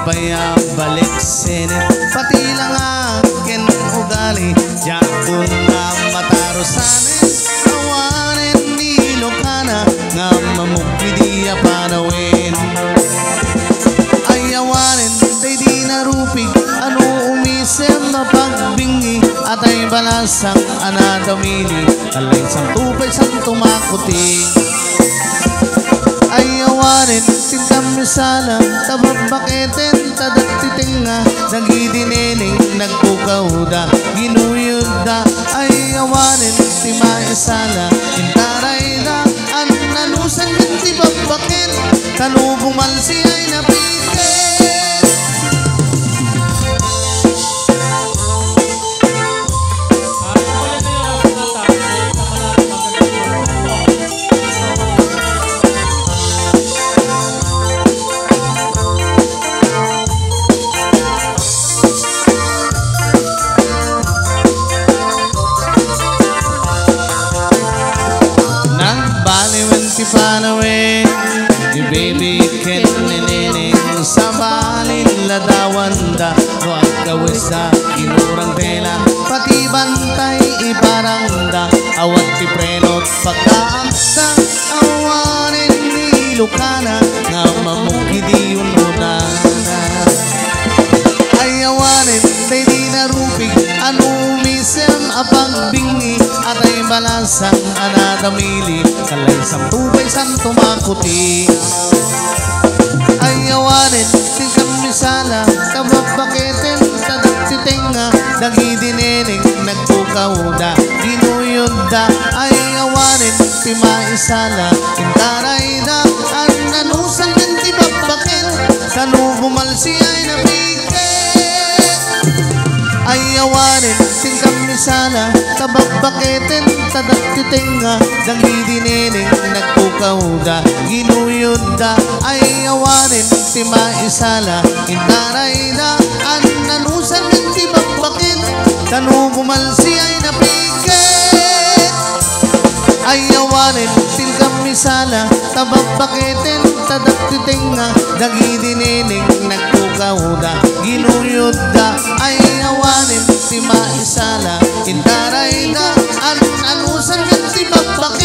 Paya balik sini pati lang akin ugali diyan ko na matarusanin awanin nilo ka na nga mamukidi panawin ay awanin day di narupig ano umisem na pagbingi at ay balasang anadamili alay sang tupay sang tumakuti ay awanin tintam misala tababaketen tadat titinga nagidinining nagkukauda ginuyod da ay awanin ti maisala intaray da an nanusan ti babaken kanubong malsi ay napitin panawin yung baby ken ninining sa balin ladawanda no ang kawis sa inurang tela pati bantay iparangda awat ti prenot pagkaamsa awanin nilukana nga mamukidi ununa ay awanin day di narupig ano misem apang bingi at ay balasang anadamili kalay sang tubay sang tumakuti ay awanin tingkang misala kababaketen tadak titinga dagidinining nagkukauda ginuyod da ay awanin ti maisala intaray da ang nanusan ng tibabaken kanubumalsi ay napikit ay awanin tingkang misala kababaketen tadak titinga dagidinining nagkukauda ginuyod da ay awanin ti maisala intaray da an nanusan ng tibabaken kanubumalsi ay napikit ay awanin tingkang misala kababaketen tadak titinga dagidinining nagkukauda ginuyod da ay awanin ti maisala intaray da an anusan ng tibabaken